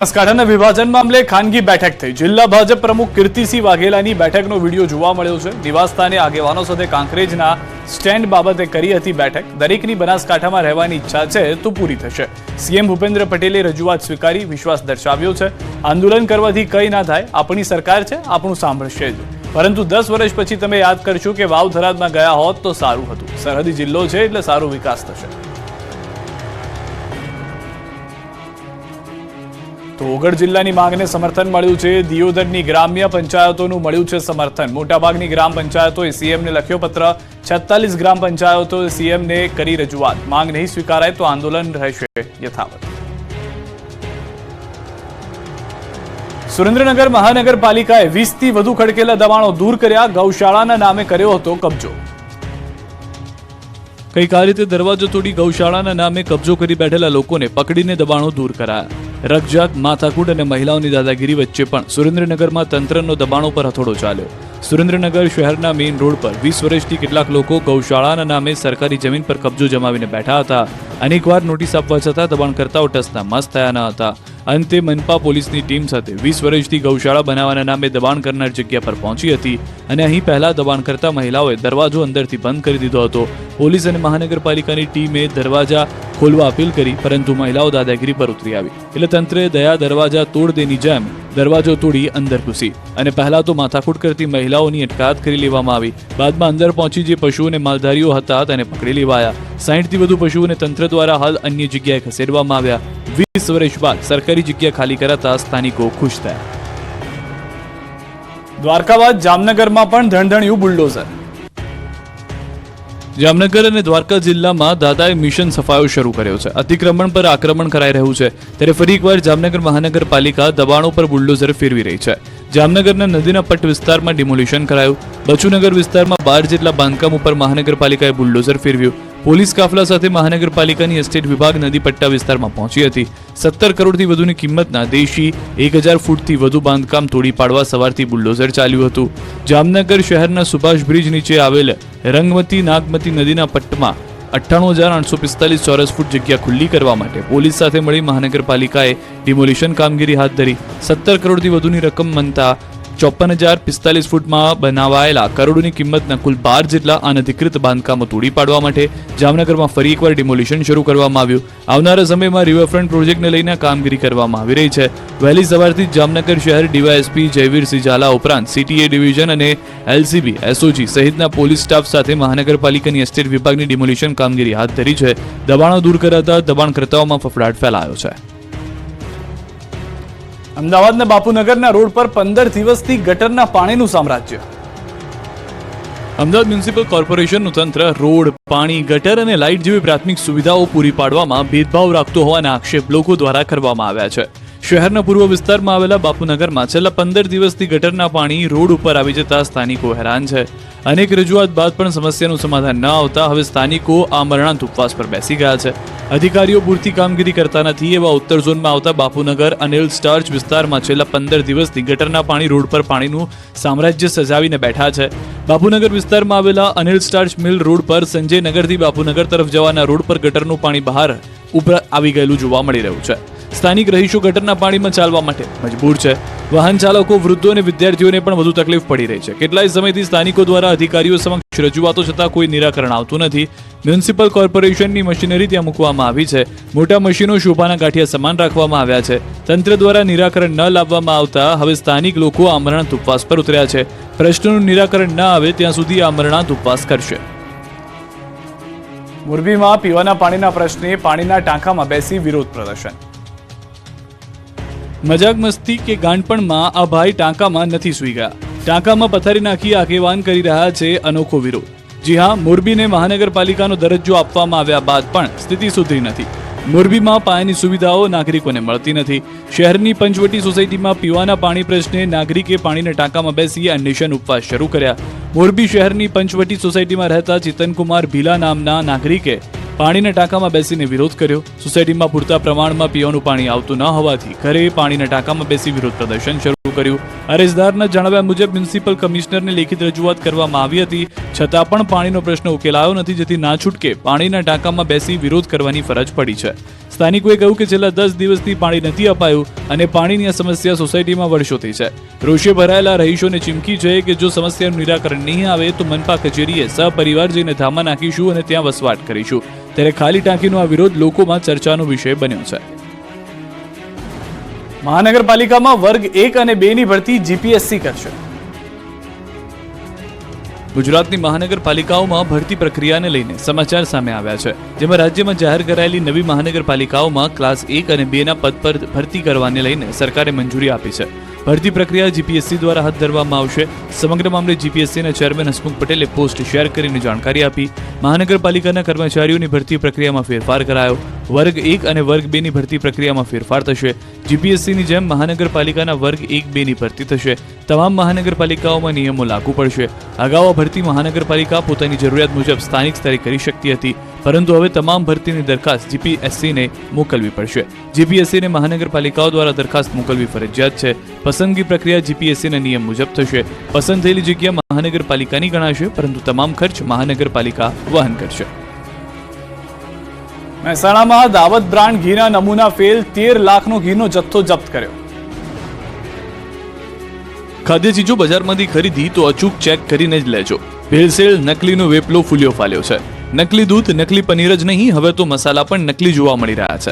બનાસકાંઠાના વિભાજન મામલે ખાનગી બેઠક થઈ। જિલ્લા ભાજપ પ્રમુખ કીર્તિસિંહ વાઘેલાની બેઠકનો વિડીયો જોવા મળ્યો છે। નિવાસસ્થાને આગેવાનો સાથે કાંકરેજના સ્ટેન્ડ બાબતે કરી હતી બેઠક। દરેકની બનાસકાંઠામાં રહેવાની ઈચ્છા છે તો પૂરી થશે। સીએમ ભૂપેન્દ્ર પટેલે રજૂઆત સ્વીકારી વિશ્વાસ દર્શાવ્યો છે। આંદોલન કરવાથી કંઈ ના થાય, આપણી સરકાર છે, આપણું સાંભળશે જ। પરંતુ 10 વર્ષ પછી તમે યાદ કરશો કે વાવ થરાદમાં ગયા હોત તો સારું હતું। સરહદી જિલ્લો છે એટલે સારો વિકાસ થશે। તો ઓગળ જિલ્લાની માંગને સમર્થન મળ્યું છે। દિયોદરની ગ્રામ્ય પંચાયતોનું મળ્યું છે સમર્થન। મોટાભાગની ગ્રામ પંચાયતોએ સીએમને લખ્યો પત્ર। 46 ગ્રામ પંચાયતોએ સીએમને કરી રજૂઆત। માંગ નહીં સ્વીકારાય તો આંદોલન રહેશે યથાવત। સુરેન્દ્રનગર મહાનગરપાલિકાએ 20 થી વધુ ખડકેલા દબાણો દૂર કર્યા। ગૌશાળાના નામે કર્યો હતો કબજો। કંઈક આ રીતે દરવાજો તોડી ગૌશાળાના નામે કબજો કરી બેઠેલા લોકોને પકડીને દબાણો દૂર કરાયા। રકઝક, માથાકૂટ અને મહિલાઓની દાદાગીરી વચ્ચે પણ સુરેન્દ્રનગરમાં તંત્રનો દબાણો પર હથોડો ચાલ્યો। સુરેન્દ્રનગર શહેરના મેઇન રોડ પર 20 વર્ષથી કેટલાક લોકો ગૌશાળાના નામે સરકારી જમીન પર કબજો જમાવીને બેઠા હતા। અનેકવાર નોટિસ આપવા છતાં દબાણકર્તાઓ ટસના મસ થયા ન હતા। અંતે મનપા પોલીસની ટીમ સાથે 20 વર્ષથી ગૌશાળા બનાવવાના નામે દબાણ કરનાર જગ્યા પર પહોંચી હતી અને અહીં પહેલા દબાણ કરતા મહિલાઓએ દરવાજો અંદરથી બંધ કરી દીધો હતો। પોલીસ અને મહાનગરપાલિકાની ટીમે દરવાજા ખોલવા અપીલ કરી, પરંતુ મહિલાઓ દાદાગીરી પર ઉતરી આવી એટલે તંત્રે દયા દરવાજા તોડ દેની જેમ દરવાજો તોડી અંદર ઘૂસી અને પહેલા તો માથાકૂટ કરતી મહિલાઓની અટકાયત કરી લેવામાં આવી। બાદમાં અંદર પહોંચી જે પશુઓ અને માલધારીઓ હતા તેને પકડી લેવાયા। 60 થી વધુ પશુઓને તંત્ર દ્વારા હાલ અન્ય જગ્યાએ ખસેડવામાં આવ્યા। 20 વર્ષ બાદ સરકારી જગ્યા ખાલી કરાતા સ્થાનિકો ખુશ થયા। દ્વારકા બાદ જામનગરમાં પણ ધણધણ્યું બુલડોઝર। જામનગર અને દ્વારકા જિલ્લામાં દાદાએ મિશન સફાયો શરૂ કર્યો છે। અતિક્રમણ પર આક્રમણ કરાઈ રહ્યું છે, ત્યારે ફરી એકવાર જામનગર મહાનગરપાલિકા દબાણો પર બુલડોઝર ફેરવી રહી છે। જામનગરના નદીના પટ્ટ વિસ્તારમાં ડિમોલિશન કરાયું। બચુનગર વિસ્તારમાં 12 જેટલા બાંધકામ ઉપર મહાનગરપાલિકાએ બુલડોઝર ફેરવ્યું। પોલીસ કાફલા સાથે મહાનગરપાલિકાની એસ્ટેટ વિભાગ નદી પટ્ટા વિસ્તારમાં પહોંચી હતી। 17 કરોડથી વધુની કિંમતના દેશી 1000 ફૂટથી વધુ બાંધકામ તોડી પાડવા સવારથી બુલડોઝર ચાલ્યું હતું। જામનગર શહેરના સુભાષ બ્રિજ નીચે આવેલ રંગમતી નાગમતી નદીના પટ્ટમાં 98,845 ચોરસ ફૂટ જગ્યા ખુલ્લી કરવા માટે પોલીસ સાથે મળી મહાનગરપાલિકાએ ડિમોલિશન કામગીરી હાથ ધરી। 17 કરોડથી વધુની રકમ બનતા 54,045 ફૂટમાં બનાવાયેલા કરોડોની કિંમતના કુલ 12 જેટલા અનધિકૃત બાંધકામો તોડી પાડવા માટે જામનગરમાં ફરી એકવાર ડિમોલિશન શરૂ કરવામાં આવ્યું। આવનારા સમયમાં રિવરફ્રન્ટ પ્રોજેક્ટને લઈને કામગીરી કરવામાં આવી રહી છે। વહેલી સવારથી જામનગર શહેર ડીવાયએસપી જયવીરસિંહ ઝાલા ઉપરાંત સીટીએ ડિવિઝન અને એલસીબી એસઓજી સહિતના પોલીસ સ્ટાફ સાથે મહાનગરપાલિકાની એસ્ટેટ વિભાગની ડિમોલિશન કામગીરી હાથ ધરી છે। દબાણો દૂર કરાતા દબાણકર્તાઓમાં ફફડાટ ફેલાયો છે। અમદાવાદના બાપુનગરના રોડ પર 15 દિવસથી ગટરના પાણીનું સામ્રાજ્ય। અમદાવાદ મ્યુનિસિપલ કોર્પોરેશનનું તંત્ર રોડ, પાણી, ગટર અને લાઇટ જેવી પ્રાથમિક સુવિધાઓ પૂરી પાડવામાં ભેદભાવ રાખતો હોવાના આક્ષેપ લોકો દ્વારા કરવામાં આવ્યા છે। શહેરના પૂર્વ વિસ્તારમાં આવેલા બાપુનગરમાં છેલ્લા 15 દિવસથી ગટરના પાણી રોડ ઉપર આવી જતા સ્થાનિકો હેરાન છે। અનેક રજૂઆત બાદ પણ સમસ્યાનું સમાધાન ન આવતા હવે સ્થાનિકો આમરણાંત ઉપવાસ પર બેસી ગયા છે। અધિકારીઓ પૂરતી કામગીરી કરતા નથી એવા ઉત્તર ઝોનમાં આવતા બાપુનગર અનિલ સ્ટાર્ચ વિસ્તારમાં છેલ્લા 15 દિવસથી ગટરના પાણી રોડ પર પાણીનું સામ્રાજ્ય સજાવીને બેઠા છે। બાપુનગર વિસ્તારમાં આવેલા અનિલ સ્ટાર્ચ મિલ રોડ પર સંજય નગરથી બાપુનગર તરફ જવાના રોડ પર ગટરનું પાણી બહાર ઉપર આવી ગયેલું જોવા મળી રહ્યું છે। સ્થાનિક રહીશો ગટરના પાણીમાં ચાલવા માટે મજબૂર છે। વાહન ચાલકો, વૃદ્ધો અને વિદ્યાર્થીઓને પણ વધુ તકલીફ પડી રહી છે। કેટલાય સમયથી સ્થાનિકો દ્વારા અધિકારીઓ સમક્ષ રજૂઆતો છતાં કોઈ નિરાકરણ આવતું નથી। મ્યુનિસિપલ કોર્પોરેશનની મશીનરી ત્યાં મૂકવામાં આવી છે। મોટા મશીનો શોભાના ગાંઠિયા સમાન રાખવામાં આવ્યા છે। તંત્ર દ્વારા નિરાકરણ ન લાવવામાં આવતા હવે સ્થાનિક લોકો આમરણાંત ઉપવાસ પર ઉતર્યા છે। પ્રશ્નનું નિરાકરણ ન આવે ત્યાં સુધી આમરણાંત ઉપવાસ કરશે। મોરબીમાં પીવાના પાણીના પ્રશ્ને પાણીના ટાંકામાં બેસી વિરોધ પ્રદર્શન। મજાક મસ્તી કે ગાંડપણમાં આ ભાઈ ટાંકામાં નથી સૂઈ ગયા। ટાંકામાં પથારી નાખી આગેવાન કરી રહ્યા છે અનોખો વિરોધ। જી હા, મોરબીને મહાનગરપાલિકાનો દરજ્જો આપવામાં આવ્યા બાદ પણ સ્થિતિ સુધરી નથી। મોરબીમાં પાયાની સુવિધાઓ નાગરિકોને મળતી નથી। શહેરની પંચવટી સોસાયટીમાં પીવાના પાણી પ્રશ્ને નાગરિકે પાણીના ટાંકામાં બેસી અન્વેષણ ઉપવાસ શરૂ કર્યા। મોરબી શહેરની પંચવટી સોસાયટીમાં રહેતા ચેતનકુમાર ભીલા નામના નાગરિકે પાણીના ટાંકામાં બેસીને વિરોધ કર્યો। સોસાયટીમાં પૂરતા પ્રમાણમાં પીવાનું પાણી આવતું ન હોવાથી ઘરે પાણીના ટાંકામાં બેસી વિરોધ પ્રદર્શન શરૂ કર્યું। અરજદારના જણાવ્યા મુજબ મ્યુનિસિપલ કમિશનરને લેખિત રજૂઆત કરવામાં આવી હતી, છતાં પણ પાણીનો પ્રશ્ન ઉકેલાયો નથી, જેથી ના છૂટકે પાણીના ટાંકામાં બેસી વિરોધ કરવાની ફરજ પડી છે। સ્થાનિકોએ કહ્યું કે છેલ્લા 10 દિવસથી પાણી નથી અપાયું અને પાણીની આ સમસ્યા સોસાયટીમાં વર્ષોથી છે. રોષે ભરાયેલા રહીશોને ચીમકી છે કે જો સમસ્યાનું નિરાકરણ નહીં આવે તો મનપા કચેરીએ સહપરિવાર જઈને ધામા નાખીશું અને ત્યાં વસવાટ કરીશું. ત્યારે ખાલી ટાંકીનો આ વિરોધ લોકોમાં ચર્ચાનો વિષય બન્યો છે. મહાનગરપાલિકામાં વર્ગ 1 અને 2 ની ભરતી જીપીએસસી કરશે. ગુજરાતની મહાનગરપાલિકાઓમાં ભરતી પ્રક્રિયાને લઈને સમાચાર સામે આવ્યા છે, જેમાં રાજ્યમાં જાહેર કરાયેલી નવી મહાનગરપાલિકાઓમાં ક્લાસ 1 અને 2 ના પદ પર ભરતી કરવાને લઈને સરકારે મંજૂરી આપી છે. ભરતી પ્રક્રિયા જીપીએસસી દ્વારા હાથ ધરવામાં આવશે. સમગ્ર મામલે જીપીએસસીના ચેરમેન હસમુખ પટેલે પોસ્ટ શેર કરીને જાણકારી આપી. મહાનગરપાલિકાના કર્મચારીઓની ભરતી પ્રક્રિયામાં ફેરફાર કરાયો. વર્ગ 1 અને વર્ગ 2 ની ભરતી પ્રક્રિયામાં ફેરફાર થશે. જીપીએસસીની જેમ મહાનગરપાલિકાના વર્ગ 1-2 ની ભરતી થશે. તમામ મહાનગરપાલિકાઓમાં નિયમો લાગુ પડશે. અગાઉ આ ભરતી મહાનગરપાલિકા પોતાની જરૂરિયાત મુજબ સ્થાનિક સ્તરે કરી શકતી હતી, પરંતુ હવે તમામ ભરતીની દરખાસ્ત જીપીએસસીને મોકલવી પડશે. જીપીએસસીને મહાનગરપાલિકાઓ દ્વારા દરખાસ્ત મોકલવી ફરજિયાત છે. પસંદગી પ્રક્રિયા જીપીએસસીના નિયમ મુજબ થશે. પસંદ થયેલી જગ્યા મહાનગરપાલિકાની ગણાશે, પરંતુ તમામ ખર્ચ મહાનગરપાલિકા વહન કરશે. મહેસાણામાં દાવત બ્રાન્ડ ઘીના નમૂના ફેલ, 13 લાખનો ઘીનો જથ્થો જપ્ત કર્યો. ખાદ્ય ચીજો બજારમાંથી ખરીદી તો અચૂક ચેક કરીને જ લેજો. ભેળસેળ, નકલીનો વેપલો ફૂલ્યો ફાલ્યો છે. નકલી દૂધ, નકલી પનીર જ નહીં, હવે તો મસાલા પણ નકલી જોવા મળી રહ્યા છે.